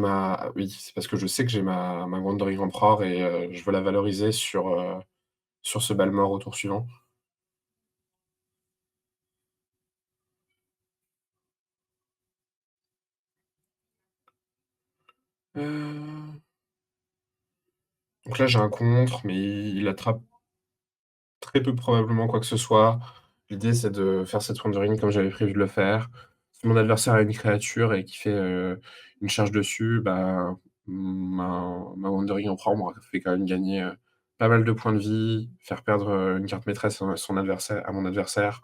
oui, c'est parce que je sais que j'ai ma Wandering Emperor et je veux la valoriser sur ce Balmor au tour suivant. Heu, donc là, j'ai un contre, mais il attrape très peu probablement quoi que ce soit. L'idée, c'est de faire cette Wandering comme j'avais prévu de le faire. Si mon adversaire a une créature et qu'il fait, une charge dessus, bah, ma Wandering Emperor m'aura fait quand même gagner, pas mal de points de vie, faire perdre, une carte maîtresse à mon adversaire.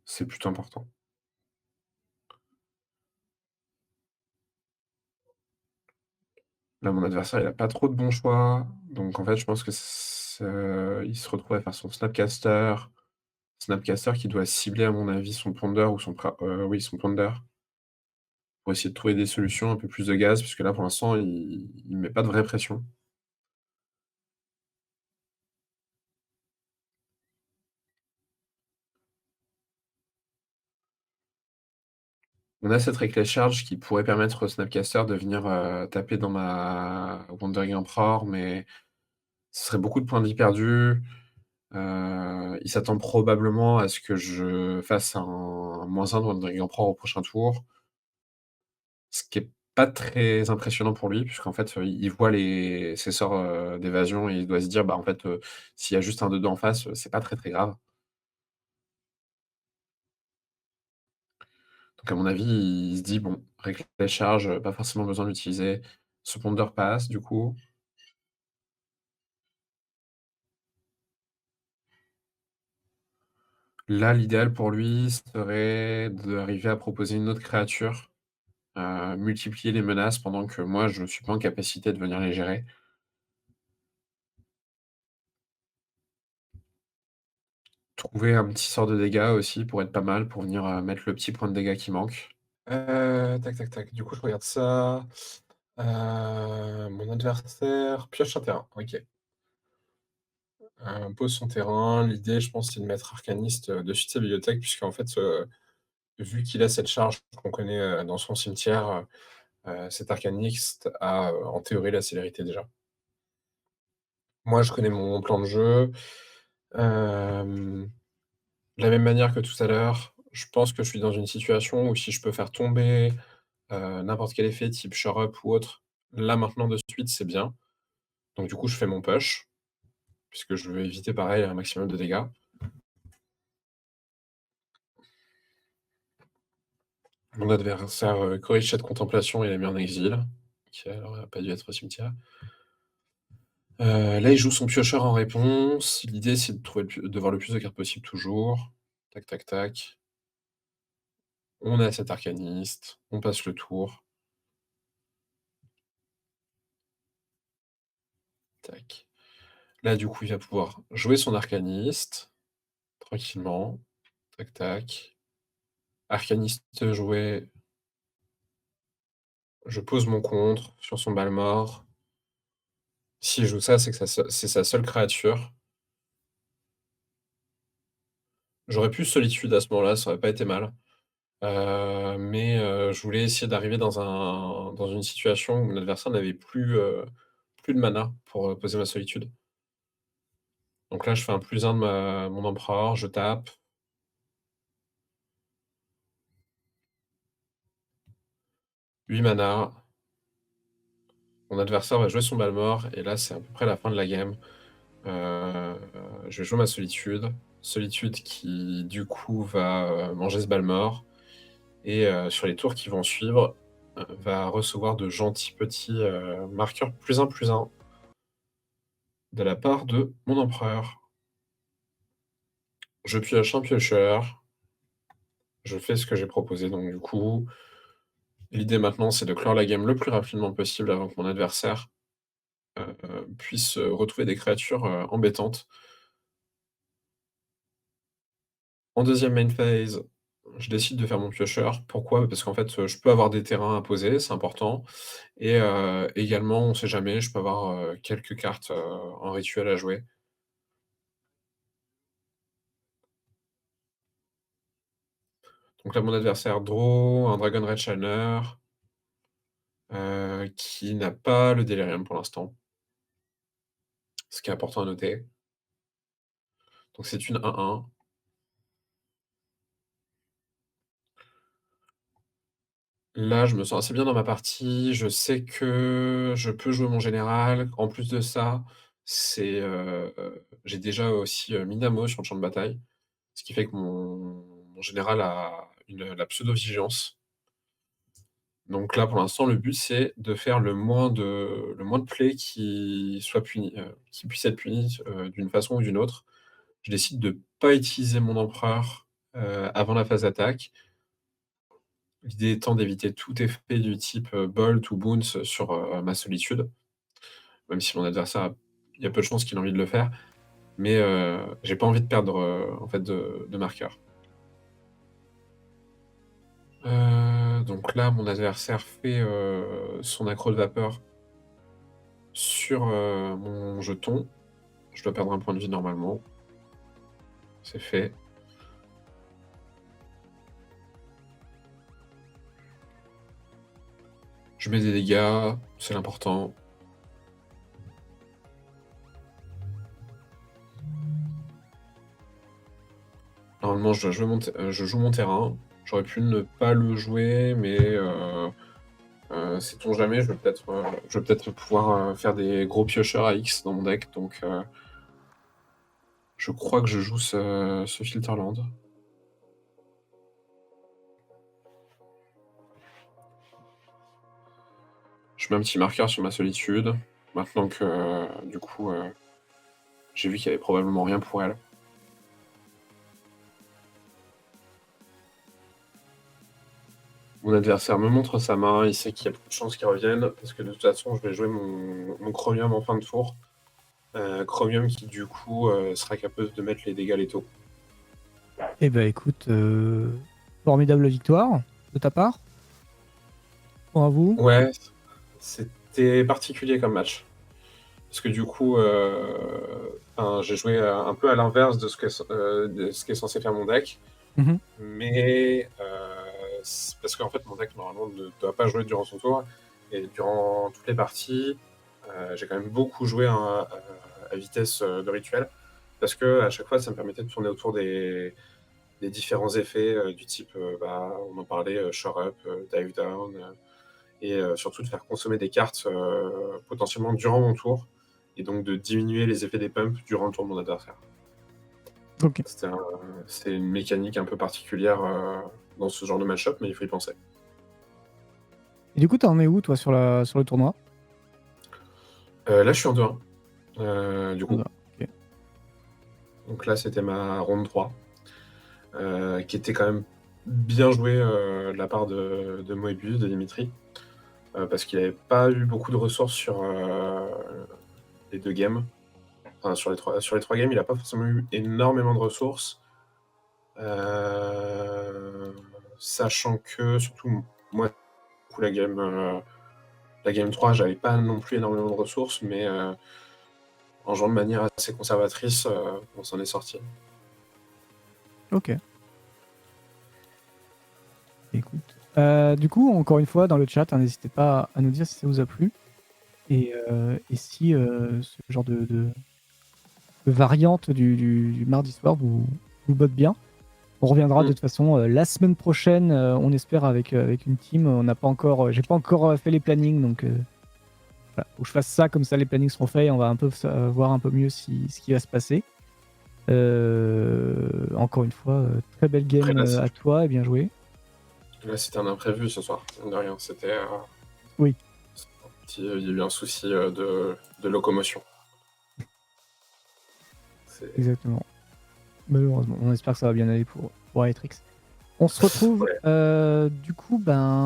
C'est plutôt important. Là, mon adversaire, il a pas trop de bons choix, donc en fait, je pense que il se retrouve à faire son Snapcaster qui doit cibler, à mon avis, son Ponder ou oui, son Ponder, pour essayer de trouver des solutions, un peu plus de gaz, puisque là, pour l'instant, il met pas de vraie pression. On a cette Reckless Charge qui pourrait permettre au Snapcaster de venir, taper dans ma Wandering Emperor, mais ce serait beaucoup de points de vie perdus. Il s'attend probablement à ce que je fasse un -1 de Wandering Emperor au prochain tour. Ce qui est pas très impressionnant pour lui, puisqu'en fait, il voit ses sorts, d'évasion et il doit se dire: «Bah, en fait, s'il y a juste un 2-2 en face, c'est pas très, très grave». Donc à mon avis, il se dit: «Bon, régler les charges, pas forcément besoin d'utiliser ce pondeur passe du coup». Là, l'idéal pour lui serait d'arriver à proposer une autre créature, multiplier les menaces pendant que moi, je suis pas en capacité de venir les gérer. Trouver un petit sort de dégâts aussi pour être pas mal, pour venir, mettre le petit point de dégâts qui manque. Tac, tac, tac. Du coup, je regarde ça. Mon adversaire pioche un terrain. OK. Pose son terrain. L'idée, je pense, c'est de mettre Arcaniste, dessus de sa bibliothèque puisqu'en fait, vu qu'il a cette charge qu'on connaît dans son cimetière, cet arcaniste a en théorie la célérité déjà. Moi, je connais mon plan de jeu. De la même manière que tout à l'heure, je pense que je suis dans une situation où si je peux faire tomber n'importe quel effet type Shore Up ou autre, là maintenant de suite, c'est bien. Donc du coup, je fais mon push, puisque je veux éviter pareil un maximum de dégâts. Mon adversaire corrige cette contemplation, il a mis en exil, qui alors n'a pas dû être au cimetière. Là, il joue son piocheur en réponse. L'idée, c'est de voir le plus de cartes possible toujours. Tac, tac, tac. On a cet arcaniste, on passe le tour. Tac. Là, du coup, il va pouvoir jouer son arcaniste, tranquillement. Tac, tac. Arcaniste joué. Je pose mon contre sur son Balmort. S'il joue ça, c'est que c'est sa seule créature. J'aurais pu Solitude à ce moment-là, ça aurait pas été mal. Mais je voulais essayer d'arriver dans une situation où mon adversaire n'avait plus de mana pour poser ma Solitude. Donc là, je fais un +1 de mon empereur, je tape. 8 mana. Mon adversaire va jouer son Balmort, et là, c'est à peu près la fin de la game. Je vais jouer ma Solitude. Solitude qui, du coup, va manger ce Balmort. Et sur les tours qui vont suivre, va recevoir de gentils petits marqueurs +1/+1 de la part de mon empereur. Je pioche un piocheur. Je fais ce que j'ai proposé, donc du coup, l'idée maintenant, c'est de clore la game le plus rapidement possible avant que mon adversaire puisse retrouver des créatures embêtantes. En deuxième main phase, je décide de faire mon piocheur. Pourquoi? Parce qu'en fait, je peux avoir des terrains à poser, c'est important. Et également, on sait jamais, je peux avoir quelques cartes en rituel à jouer. Donc là, mon adversaire draw un Dragon Red Channel qui n'a pas le Delirium pour l'instant. Ce qui est important à noter. Donc c'est une 1-1. Là, je me sens assez bien dans ma partie. Je sais que je peux jouer mon général. En plus de ça, j'ai déjà aussi Minamo sur le champ de bataille. Ce qui fait que mon général a la pseudo-vigilance. Donc là, pour l'instant, le but, c'est de faire le moins de play qui puisse être puni d'une façon ou d'une autre. Je décide de ne pas utiliser mon empereur avant la phase d'attaque. L'idée étant d'éviter tout effet du type Bolt ou Bounce sur ma Solitude. Même si mon adversaire, il y a peu de chances qu'il ait envie de le faire. Mais j'ai pas envie de perdre en fait, de marqueur. Donc là, mon adversaire fait son accro de vapeur sur mon jeton. Je dois perdre un point de vie normalement. C'est fait. Je mets des dégâts, c'est l'important. Normalement, je joue mon terrain. J'aurais pu ne pas le jouer, mais sait-on jamais, je vais peut-être pouvoir faire des gros piocheurs à X dans mon deck. Donc, je crois que je joue ce Filterland. Je mets un petit marqueur sur ma Solitude. Maintenant que, du coup, j'ai vu qu'il y avait probablement rien pour elle. Mon adversaire me montre sa main, il sait qu'il y a beaucoup de chances qu'il revienne, parce que de toute façon, je vais jouer mon Chromium en fin de tour. Chromium qui, du coup, sera capable de mettre les dégâts létaux. Eh ben écoute, formidable victoire de ta part. Bon à vous. Ouais, c'était particulier comme match. Parce que du coup, j'ai joué un peu à l'inverse de ce qu'est censé faire mon deck. Mhm. Mais parce qu'en fait, mon deck, normalement, ne doit pas jouer durant son tour. Et durant toutes les parties, j'ai quand même beaucoup joué à vitesse de rituel. Parce que à chaque fois, ça me permettait de tourner autour des différents effets du type, on en parlait, Shore Up, Dive Down, et surtout de faire consommer des cartes potentiellement durant mon tour, et donc de diminuer les effets des pumps durant le tour de mon adversaire. Ok. C'est une mécanique un peu particulière dans ce genre de match-up, mais il faut y penser. Et du coup, t'en es où, toi, sur le tournoi? Là, je suis en 2-1, du coup. Ok. Donc là, c'était ma ronde 3, qui était quand même bien jouée de la part de Moebius, de Dimitri, parce qu'il n'avait pas eu beaucoup de ressources sur les 2 games. Enfin, sur les 3 games, il n'a pas forcément eu énormément de ressources. Sachant que, surtout, moi, du coup, la game 3, j'avais pas non plus énormément de ressources, mais en jouant de manière assez conservatrice, on s'en est sorti. Ok. Écoute. Du coup, encore une fois, dans le chat, n'hésitez pas à nous dire si ça vous a plu. Et si ce genre de variante du mardi soir vous botte bien. On reviendra de toute façon la semaine prochaine, on espère, avec une team. J'ai pas encore fait les plannings, donc voilà, faut que je fasse ça, comme ça les plannings seront faits et on va un peu voir un peu mieux ce qui va se passer. Encore une fois, très belle game à toi et bien joué. Là, c'était un imprévu ce soir, de rien. C'était. Oui. Il y a eu un souci de locomotion. Exactement. Malheureusement, on espère que ça va bien aller pour Aetrix. On se retrouve du coup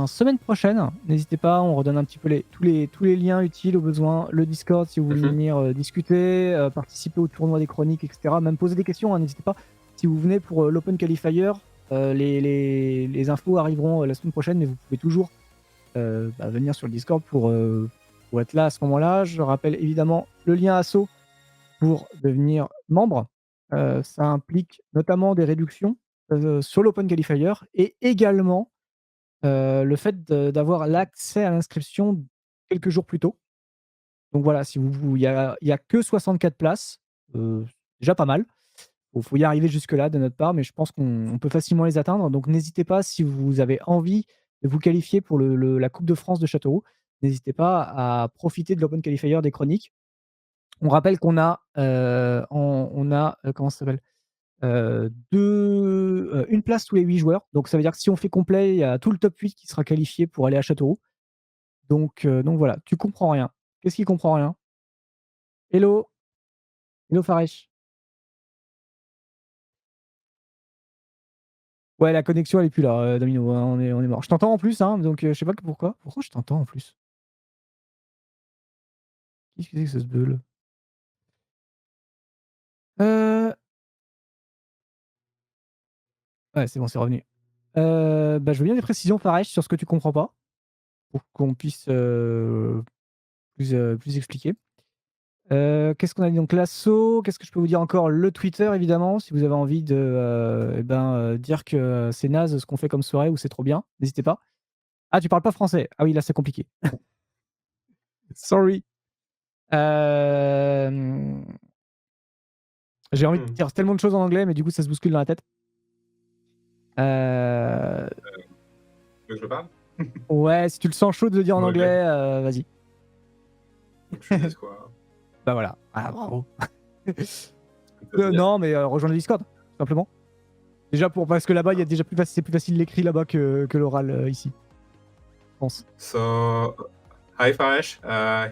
semaine prochaine. N'hésitez pas, on redonne un petit peu tous les liens utiles au besoin. Le Discord si vous voulez venir discuter, participer au tournoi des chroniques, etc. Même poser des questions, n'hésitez pas. Si vous venez pour l'Open Qualifier, les infos arriveront la semaine prochaine, mais vous pouvez toujours venir sur le Discord pour être là à ce moment-là. Je rappelle évidemment le lien asso pour devenir membre. Ça implique notamment des réductions sur l'Open Qualifier et également le fait d'avoir l'accès à l'inscription quelques jours plus tôt. Donc voilà, si il y a que 64 places, déjà pas mal. Faut y arriver jusque-là de notre part, mais je pense qu'on peut facilement les atteindre. Donc n'hésitez pas, si vous avez envie de vous qualifier pour la Coupe de France de Châteauroux, n'hésitez pas à profiter de l'Open Qualifier des chroniques. On rappelle qu'on a, comment ça s'appelle? Une place tous les 8 joueurs. Donc ça veut dire que si on fait complet, il y a tout le top 8 qui sera qualifié pour aller à Châteauroux. Donc voilà, tu comprends rien. Qu'est-ce qui comprend rien? Hello? Hello Faresh? Ouais, la connexion elle est plus là, Domino, hein, on est mort. Je t'entends en plus, hein, donc je sais pas pourquoi. Pourquoi je t'entends en plus? Qu'est-ce que c'est que ce sbeul? Ouais, c'est bon, c'est revenu. Je veux bien des précisions, Faresh, sur ce que tu comprends pas, pour qu'on puisse plus expliquer. Qu'est-ce qu'on a dit? Donc l'assaut, qu'est-ce que je peux vous dire encore? Le Twitter, évidemment, si vous avez envie de dire que c'est naze ce qu'on fait comme soirée ou c'est trop bien, n'hésitez pas. Ah, tu parles pas français? Ah oui, là, c'est compliqué. Sorry. J'ai envie de dire tellement de choses en anglais, mais du coup, ça se bouscule dans la tête. Tu veux que je parle? Ouais, si tu le sens chaud de le dire en Ok. anglais, vas-y. Tu dis quoi? Bah voilà. Ah, bravo. Non, mais rejoins le Discord, tout simplement. Déjà parce que là-bas, il y a déjà c'est plus facile l'écrit là-bas que l'oral ici. Je pense. So, hi Faresh.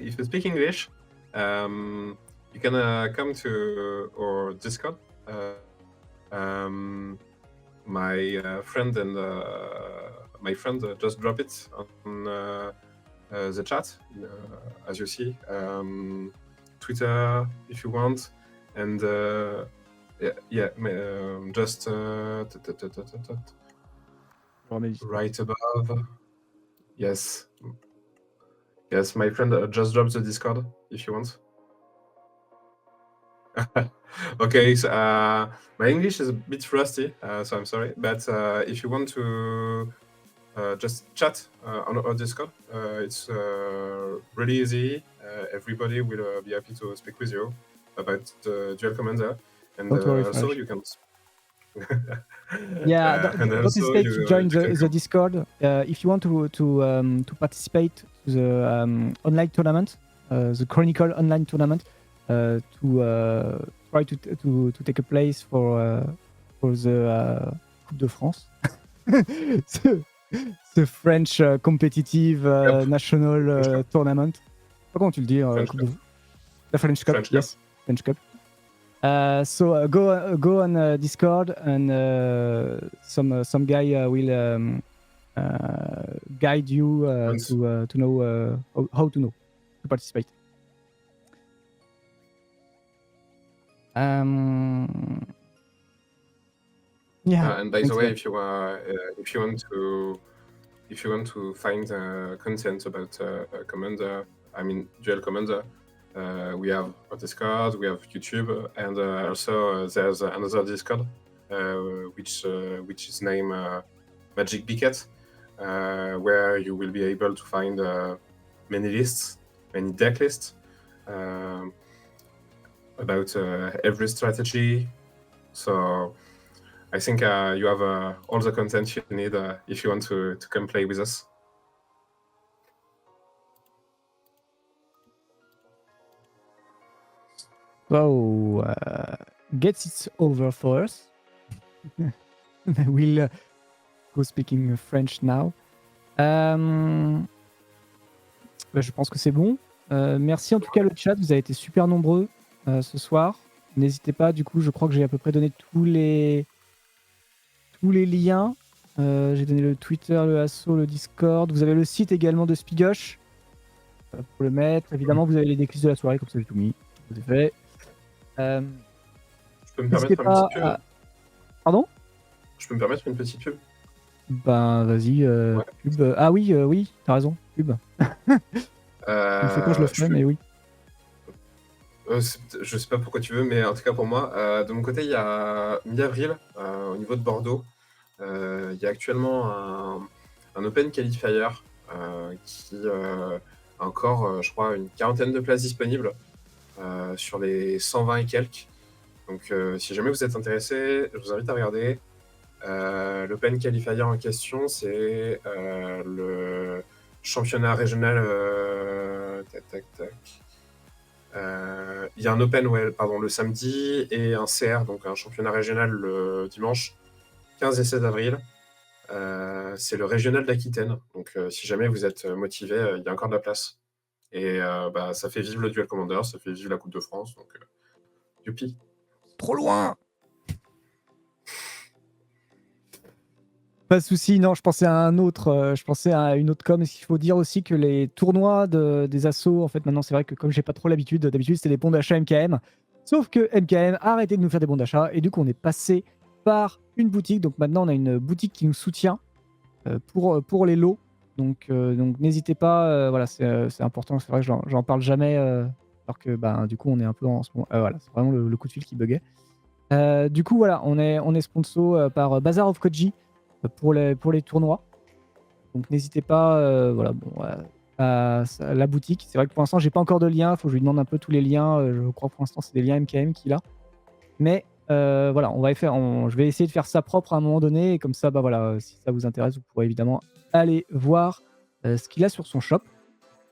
If you speak English, you can come to our Discord. My friend and my friend just drop it on the chat, as you see. Twitter, if you want, and just right above. Yes, my friend just dropped the Discord if you want. Okay, so my English is a bit rusty, so I'm sorry. But if you want to just chat on our Discord. It's really easy. Everybody will be happy to speak with you about the Duel Commander, and Don't worry, also Flash. you can. Yeah, and don't also hesitate to join you can the come. Discord if you want to participate to the online tournament, the Chronicle online tournament, to try to take a place for the Coupe de France, the French competitive national tournament. Je sais pas comment tu le dis, French Coupe Cup. la French Cup, French Cup. yes, French Cup. So go on Discord, and some guy will guide you to know how to participate. Yeah. And by the way, if you want to find content about Commander, I mean Duel Commander, we have a Discord, we have YouTube, and also there's another Discord, which is named Magic Beacon, where you will be able to find many lists, many deck lists about every strategy. So I think you have all the content you need if you want to come play with us. So gets it over for us. We'll go speaking French now. Je pense que c'est bon. Merci en tout cas le chat, vous avez été super nombreux ce soir. N'hésitez pas, du coup je crois que j'ai à peu près donné tous les liens. J'ai donné le Twitter, le Asso, le Discord. Vous avez le site également de Spigosh pour le mettre. Évidemment vous avez les déclics de la soirée, comme ça j'ai tout mis. C'est fait. Je peux me permettre une petite pub Pardon? Je peux me permettre une petite pub? Ben vas-y, pub. Ah oui, t'as raison, pub. Je sais pas, je le ferai, mais oui. Je sais pas pourquoi tu veux, mais en tout cas pour moi, de mon côté, il y a mi-avril, au niveau de Bordeaux, il y a actuellement un Open Qualifier qui a encore, je crois, une quarantaine de places disponibles sur les 120 et quelques. Donc si jamais vous êtes intéressé, je vous invite à regarder. L'Open Qualifier en question, c'est le championnat régional. Il y a un Open le samedi et un CR, donc un championnat régional le dimanche 15 et 16 avril. C'est le régional d'Aquitaine. Donc si jamais vous êtes motivé, il y a encore de la place. Et ça fait vivre le Duel Commander, ça fait vivre la Coupe de France. Donc youpi. Trop loin. Pas de souci, non, je pensais à une autre com. Il faut dire aussi que les tournois des assos, en fait, maintenant, c'est vrai que comme j'ai pas trop l'habitude, d'habitude, c'était des bons d'achat MKM. Sauf que MKM a arrêté de nous faire des bons d'achat et du coup, on est passé par une boutique. Donc maintenant, on a une boutique qui nous soutient pour les lots. Donc n'hésitez pas, voilà, c'est important. C'est vrai que j'en parle jamais, alors que du coup, on est un peu en ce moment. Voilà, c'est vraiment le coup de fil qui buguait. Du coup, voilà, on est sponsor par Bazaar of Koji pour les tournois. Donc n'hésitez pas à la boutique. C'est vrai que pour l'instant, j'ai pas encore de lien. Il faut que je lui demande un peu tous les liens. Je crois pour l'instant, c'est des liens MKM qu'il a. Mais voilà, je vais essayer de faire ça propre à un moment donné. Et comme ça, si ça vous intéresse, vous pourrez évidemment aller voir ce qu'il a sur son shop.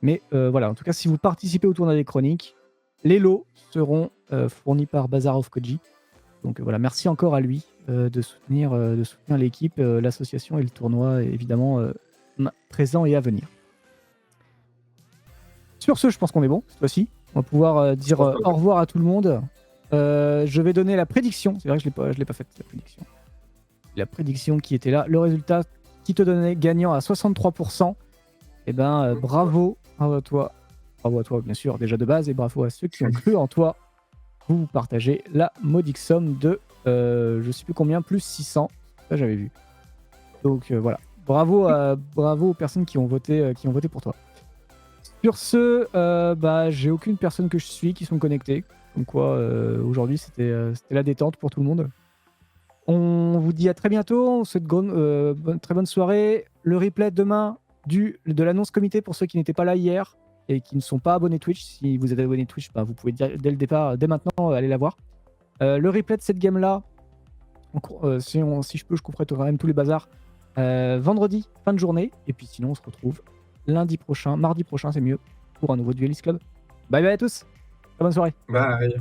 Mais voilà, en tout cas, si vous participez au tournoi des chroniques, les lots seront fournis par Bazaar of Koji. Donc voilà, merci encore à lui de soutenir l'équipe, l'association et le tournoi, évidemment présent et à venir. Sur ce, je pense qu'on est bon cette fois-ci. On va pouvoir dire au revoir à tout le monde. Je vais donner la prédiction. C'est vrai que je l'ai pas faite, la prédiction. La prédiction qui était là. Le résultat qui te donnait gagnant à 63%. Eh ben, bravo à toi. Bravo à toi, bien sûr, déjà de base. Et bravo à ceux qui ont cru en toi. Vous partagez la modique somme de, je sais plus combien, plus 600. Ça, j'avais vu. Donc voilà. Bravo aux personnes qui ont voté pour toi. Sur ce, j'ai aucune personne que je suis qui sont connectées. Comme quoi, aujourd'hui, c'était la détente pour tout le monde. On vous dit à très bientôt. On vous souhaite très bonne soirée. le replay demain de l'annonce comité pour ceux qui n'étaient pas là hier et qui ne sont pas abonnés Twitch. Si vous êtes abonné Twitch, vous pouvez dès le départ, dès maintenant, aller la voir. Le replay de cette game-là, si je peux, je couperai quand même tous les bazars. Vendredi, fin de journée. Et puis sinon, on se retrouve mardi prochain, c'est mieux, pour un nouveau Duelist Club. Bye bye à tous. Très bonne soirée. Bye.